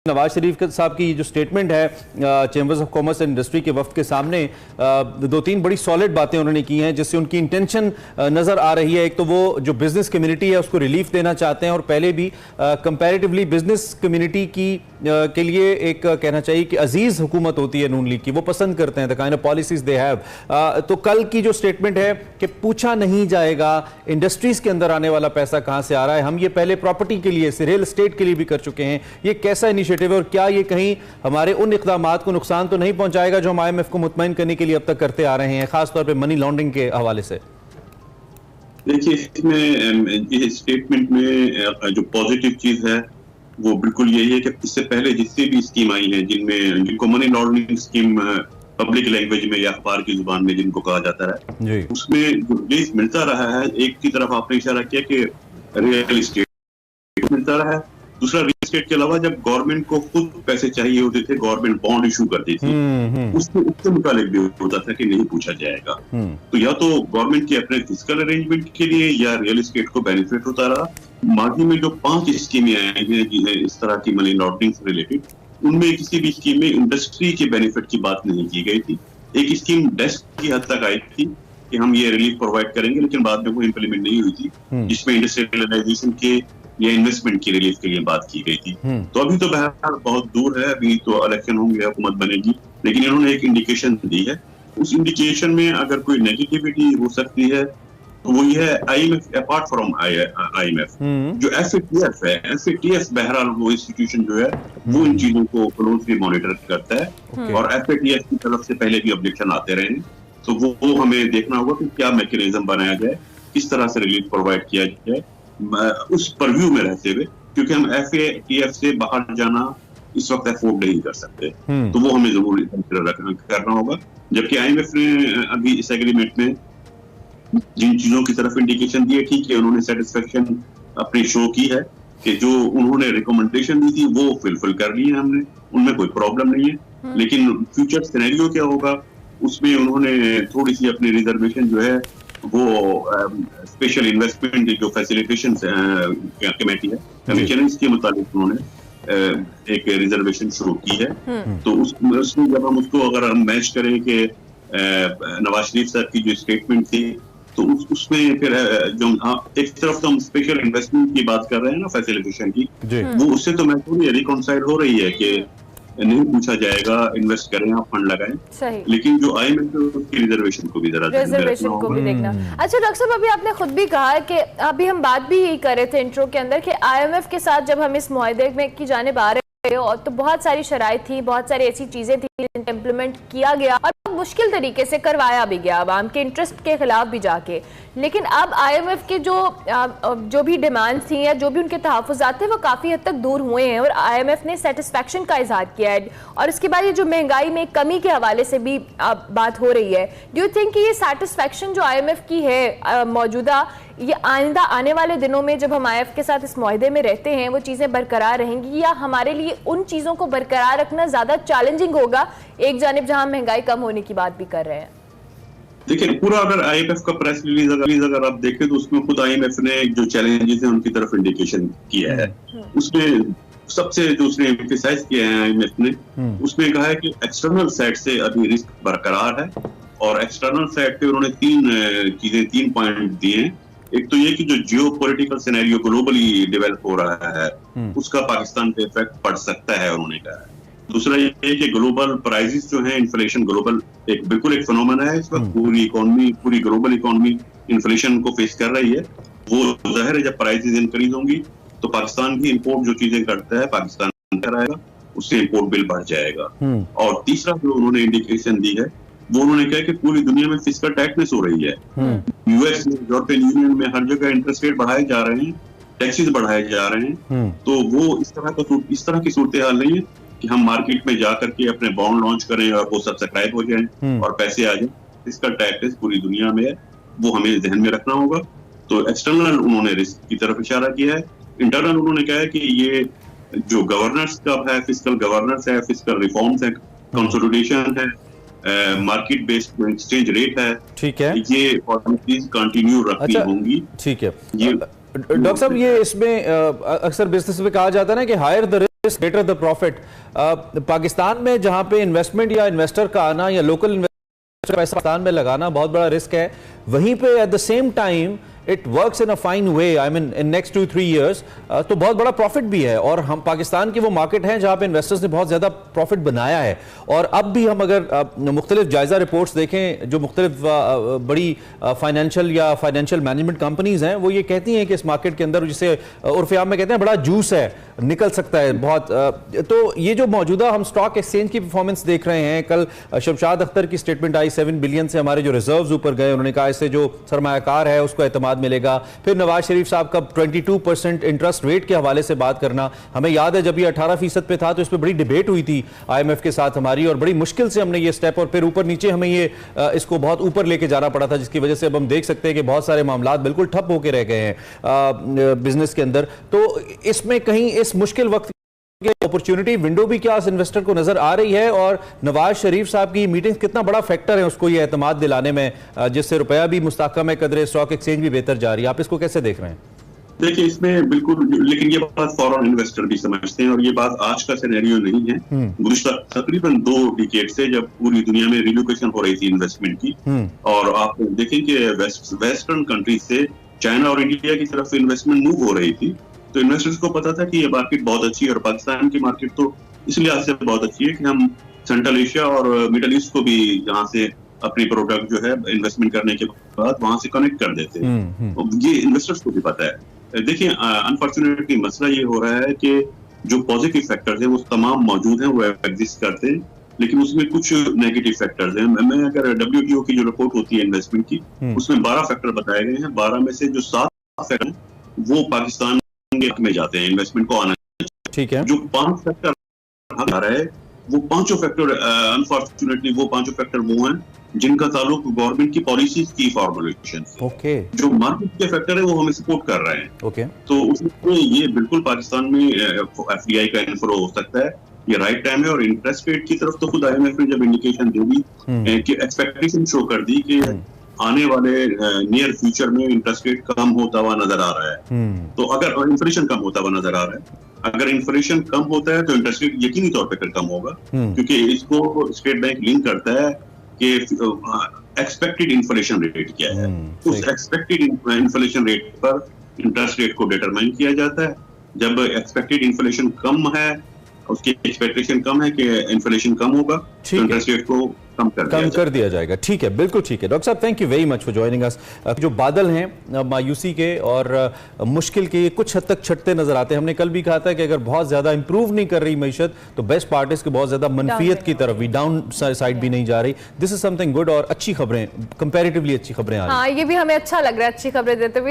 नवाज शरीफ साहब की जो स्टेटमेंट है chambers of commerce and industry के वफ्द के सामने, दो तीन बड़ी सॉलिड बातें उन्होंने की हैं जिससे उनकी इंटेंशन नज़र आ रही है। एक तो वो जो बिजनेस कम्युनिटी है उसको रिलीफ देना चाहते हैं और पहले भी कंपैरेटिवली बिजनेस कम्युनिटी के लिए एक कहना चाहिए कि अजीज हुकूमत होती है नून लीग की, वो पसंद करते हैं the kind of policies they have. तो कल की जो स्टेटमेंट है कि पूछा नहीं जाएगा इंडस्ट्रीज के अंदर आने वाला पैसा कहां से आ रहा है, हम ये पहले प्रॉपर्टी के लिए रियल एस्टेट के लिए भी कर चुके हैं, ये कैसा इनिशिएटिव है और क्या ये कहीं हमारे उन इक़दामात को नुकसान तो नहीं पहुंचाएगा जो हम IMF को मुतमईन करने के लिए अब तक करते आ रहे हैं, खासतौर पर मनी लॉन्ड्रिंग के हवाले से? देखिए, इसमें इस स्टेटमेंट में जो पॉजिटिव चीज है वो बिल्कुल यही है कि इससे पहले जितनी भी स्कीम आई है जिनको money laundering scheme public language में या अखबार की जुबान में जिनको कहा जाता है, उसमें जो रिलीफ मिलता रहा है, एक की तरफ आपने इशारा किया कि रियल एस्टेट मिलता रहा है, दूसरा रियल एस्टेट के अलावा जब गवर्नमेंट को खुद पैसे चाहिए होते थे, गवर्नमेंट बॉन्ड इशू करती थी, उससे मुतालिक भी होता था कि नहीं पूछा जाएगा। तो या तो गवर्नमेंट के अपने फिजिकल अरेंजमेंट के लिए या रियल एस्टेट को बेनिफिट होता रहा। माजी में जो 5 स्कीमें आई हैं इस तरह की मनी लॉन्ड्रिंग से रिलेटेड, उनमें किसी भी स्कीम में इंडस्ट्री के बेनिफिट की बात नहीं की गई थी। एक स्कीम डेस्क की हद तक आई थी कि हम ये रिलीफ प्रोवाइड करेंगे, लेकिन बाद में वो इम्प्लीमेंट नहीं हुई थी, जिसमें इंडस्ट्रियलाइजेशन के या इन्वेस्टमेंट की रिलीफ के लिए बात की गई थी। तो अभी तो बहरहाल बहुत दूर है, अभी तो इलेक्शन होंगे, हुकूमत बनेगी, लेकिन इन्होंने एक इंडिकेशन दी है। उस इंडिकेशन में अगर कोई नेगेटिविटी हो सकती है तो वो ये है IMF अपार्ट फ्रॉम IMF जो FATF है, FATF बहरहाल वो इंस्टीट्यूशन जो है वो इन चीजों को क्लोजली मॉनिटर करता है और FATF की तरफ से पहले भी ऑब्जेक्शन आते रहे हैं। तो वो हमें देखना होगा कि क्या मैकेनिज्म बनाया जाए, किस तरह से रिलीफ प्रोवाइड किया जाए उस परव्यू में रहते हुए, क्योंकि हम FATF से बाहर जाना इस वक्त अफोर्ड नहीं कर सकते, तो वो हमें जरूर करना होगा। जबकि IMF ने अभी इस एग्रीमेंट में जिन चीजों की तरफ इंडिकेशन दी है, ठीक है, उन्होंने सेटिस्फेक्शन अपनी शो की है कि जो उन्होंने रिकमेंडेशन दी थी वो फुलफिल कर ली है हमने, उनमें कोई प्रॉब्लम नहीं है। लेकिन फ्यूचर सिनेरियो क्या होगा उसमें उन्होंने थोड़ी सी अपनी रिजर्वेशन जो है वो स्पेशल इन्वेस्टमेंट जो फैसिलिटेशन कमेटी है कमीशन, इसके मुताबिक उन्होंने एक रिजर्वेशन शुरू की है। तो उसमें जब हम उसको अगर हम मैच करें कि नवाज शरीफ साहब की जो स्टेटमेंट थी, तो उसमें फिर जो एक तरफ तो हम स्पेशल इन्वेस्टमेंट की बात कर रहे हैं ना, फैसिलिटेशन की, वो उससे तो मैं थोड़ी रिकॉन्साइल हो रही है कि नहीं पूछा जाएगा, इन्वेस्ट करें, आप फंड लगाएं, लेकिन जो IMF की रिजर्वेशन को भी रिजर्वेशन को भी देखना। अच्छा डॉक्टर साहब, अभी आपने खुद भी कहा कि अभी हम बात भी यही कर रहे थे इंट्रो के अंदर कि IMF के साथ जब हम इस मुआहदे में की जानिब आ रहे और तो बहुत सारी शराइत थी, बहुत सारी ऐसी चीजें थी जिनको इम्प्लीमेंट किया गया और मुश्किल तरीके से करवाया भी गया आवाम के इंटरेस्ट के खिलाफ भी जाके। लेकिन अब IMF के जो भी डिमांड्स थी या जो भी उनके तहफ़्फ़ुज़ात थे वो काफ़ी हद तक दूर हुए हैं और IMF ने सेटिस्फेक्शन का इजहार किया है। और इसके बाद ये जो महंगाई में कमी के हवाले से भी बात हो रही है, डू यू थिंक कि ये सेटिस्फेक्शन जो IMF की है मौजूदा, ये आइंदा आने वाले दिनों में जब हम IMF के साथ इस मुआहदे में रहते हैं वो चीज़ें बरकरार रहेंगी, या हमारे लिए उन चीज़ों को बरकरार रखना ज़्यादा चैलेंजिंग होगा, एक जानिब जहां महंगाई कम होने की बात भी कर रहे हैं? देखिए, पूरा अगर IMF का प्रेस रिलीज अगर आप देखें तो उसमें खुद IMF ने जो चैलेंजेस हैं उनकी तरफ इंडिकेशन किया है। उसमें सबसे जो उसने एम्फसाइज किया है IMF ने, उसमें कहा है कि एक्सटर्नल साइड से अभी रिस्क बरकरार है और एक्सटर्नल साइड पे उन्होंने 3 पॉइंट दिए हैं। एक तो ये कि जो geo political scenario globally develop हो रहा है उसका पाकिस्तान पे इफेक्ट पड़ सकता है, उन्होंने कहा है। दूसरा ये कि ग्लोबल प्राइसेस जो है, इन्फ्लेशन ग्लोबल बिल्कुल एक फिनोमेना है इस वक्त, पूरी ग्लोबल इकोनॉमी इन्फ्लेशन को फेस कर रही है। वो जाहिर है जब प्राइसेस इंक्रीज होंगी तो पाकिस्तान भी इंपोर्ट जो चीजें करता है पाकिस्तान कराएगा, उससे इंपोर्ट बिल बढ़ जाएगा। और तीसरा जो उन्होंने इंडिकेशन दी है वो उन्होंने कहा कि पूरी दुनिया में फिस्कल टाइटनेस हो रही है। US में, यूरोपियन यूनियन में हर जगह इंटरेस्ट रेट बढ़ाए जा रहे हैं, टैक्सेस बढ़ाए जा रहे हैं। तो वो इस तरह की सूरत हाल नहीं है कि हम मार्केट में जा करके अपने बॉन्ड लॉन्च करें और वो सब्सक्राइब हो जाएं और पैसे आ जाएं। फिस्कल टाइटनेस पूरी दुनिया में है, वो हमें ध्यान में रखना होगा। तो एक्सटर्नल उन्होंने रिस्क की तरफ इशारा किया है। इंटरनल उन्होंने कहा है कि ये जो गवर्नेंस का है, फिस्कल गवर्नेंस है, फिस्कल रिफॉर्म्स है, कंसोलिडेशन है, मार्केट बेस्ड एक्सचेंज रेट है, ठीक है, ये पॉलिसीज कंटिन्यू रखनी होंगी। ठीक है, ये डॉक्टर साहब, ये इसमें अक्सर बिजनेस में कहा जाता है ना कि higher the greater the profit. Pakistan में जहां पे इन्वेस्टमेंट या इन्वेस्टर का आना या लोकल इन्वेस्टर पैसा पाकिस्तान में लगाना बहुत बड़ा रिस्क है, वहीं पे at the same time it works in a fine way, I mean in next 2-3 years, तो बहुत बड़ा प्रॉफिट भी है। और हम पाकिस्तान की वो मार्केट है जहां पे इन्वेस्टर्स ने बहुत ज़्यादा प्रॉफिट बनाया है। और अब भी हम अगर मुख्तलिफ जायज़ा रिपोर्ट्स देखें, जो मुख्तलिफ बड़ी फाइनेंशियल या फाइनेंशियल मैनेजमेंट कंपनीज हैं, वो ये कहती हैं कि इस मार्केट के अंदर, जिसे उर्फ़ आम में कहते हैं, बड़ा जूस है, निकल सकता है बहुत। तो ये जो मौजूदा हम स्टॉक एक्सचेंज की परफॉर्मेंस देख रहे हैं, कल शमशाद अख्तर की स्टेटमेंट आई, 7 बिलियन से हमारे जो रिजर्व्स ऊपर गए, उन्होंने कहा इससे जो सरमायाकार है उसको एतमाद मिलेगा। फिर नवाज शरीफ साहब का 22% इंटरेस्ट रेट के हवाले से बात करना, हमें याद है जब ये 18% पे था तो इस पर बड़ी डिबेट हुई थी IMF के साथ हमारी, और बड़ी मुश्किल से हमने ये स्टेप, और फिर ऊपर नीचे हमें ये इसको बहुत ऊपर लेके जाना पड़ा था, जिसकी वजह से अब हम देख सकते हैं कि बहुत सारे मामला बिल्कुल ठप होकर रह गए हैं बिजनेस के अंदर। तो इसमें कहीं इस मुश्किल वक्त अपॉर्चुनिटी विंडो भी क्या इन्वेस्टर को नजर आ रही है, और नवाज शरीफ साहब की मीटिंग कितना बड़ा फैक्टर है उसको ये एतमाद दिलाने में, जिससे रुपया भी मुस्तहकम है, कदर स्टॉक एक्सचेंज भी बेहतर जा रही है? आप इसको कैसे देख रहे हैं? देखिए, इसमें बिल्कुल, लेकिन ये बात फॉरेन इन्वेस्टर भी समझते हैं, और ये बात आज का सिनेरियो नहीं है। गुज़िश्ता तकरीबन 2 डिकेड से जब पूरी दुनिया में रिलोकेशन हो रही थी इन्वेस्टमेंट की, और आप देखें कि वेस्टर्न कंट्रीज से चाइना और इंडिया की तरफ इन्वेस्टमेंट मूव हो रही थी, तो इन्वेस्टर्स को पता था कि ये मार्केट बहुत अच्छी है, और पाकिस्तान की मार्केट तो इस लिहाज से बहुत अच्छी है कि हम सेंट्रल एशिया और मिडल ईस्ट को भी यहाँ से अपनी प्रोडक्ट जो है इन्वेस्टमेंट करने के बाद वहां से कनेक्ट कर देते हैं। तो ये इन्वेस्टर्स को भी पता है। देखिए, अनफॉर्चुनेटली मसला ये हो रहा है कि जो पॉजिटिव फैक्टर्स हैं वो तमाम मौजूद हैं, वो एग्जिस्ट करते हैं, लेकिन उसमें कुछ नेगेटिव फैक्टर्स हैं। मैं अगर WTO की जो रिपोर्ट होती है इन्वेस्टमेंट की, उसमें 12 फैक्टर बताए गए हैं। 12 में से जो 7 फैक्टर वो पाकिस्तान में जाते हैं, इन्वेस्टमेंट को आना चाहिए। ठीक है। जो 5 फैक्टर आ रहा है, वो पांचों फैक्टर अनफॉर्चुनेटली वो पांचों फैक्टर वो हैं जिनका ताल्लुक गवर्नमेंट की पॉलिसीज की फॉर्मुलेशन से। ओके। जो मार्केट के फैक्टर है वो हमें सपोर्ट कर रहे हैं। ओके। तो उसमें ये बिल्कुल पाकिस्तान में FDI का इन्फ्लो हो सकता है, ये राइट टाइम है। और इंटरेस्ट रेट की तरफ तो खुद IMF ने जब इंडिकेशन दे दी कि एक्सपेक्टेशन शो कर दी कि आने वाले नियर फ्यूचर में इंटरेस्ट रेट कम होता हुआ नजर आ रहा है, तो अगर इन्फ्लेशन कम होता हुआ नजर आ रहा है, अगर इन्फ्लेशन कम होता है तो इंटरेस्ट रेट यकीनी तौर पर कम होगा, क्योंकि इसको स्टेट बैंक लिंक करता है कि एक्सपेक्टेड इन्फ्लेशन रेट क्या है। उस एक्सपेक्टेड इन्फ्लेशन रेट पर इंटरेस्ट रेट को डिटरमाइन किया जाता है। जब एक्सपेक्टेड इन्फ्लेशन कम है, उसकी एक्सपेक्टेशन कम है कि इन्फ्लेशन कम होगा, तो इंटरेस्ट रेट को कम कर दिया जाएगा। ठीक है, बिल्कुल ठीक है। डॉक्टर साहब, thank you very much for joining us. जो बादल हैं मायूसी के और मुश्किल के, कुछ हद तक छटते नजर आते हैं। हमने कल भी कहा था कि अगर बहुत ज्यादा इंप्रूव नहीं कर रही मईशत तो बेस्ट पार्ट है कि बहुत ज्यादा मनफियत की तरफ भी, डाउन साइड भी नहीं जा रही। दिस इज समथिंग गुड, और अच्छी खबरें, कंपैरेटिवली अच्छी खबरें आ रही हैं। हाँ, ये भी हमें अच्छा लग रहा है, अच्छी खबरें देते हुए।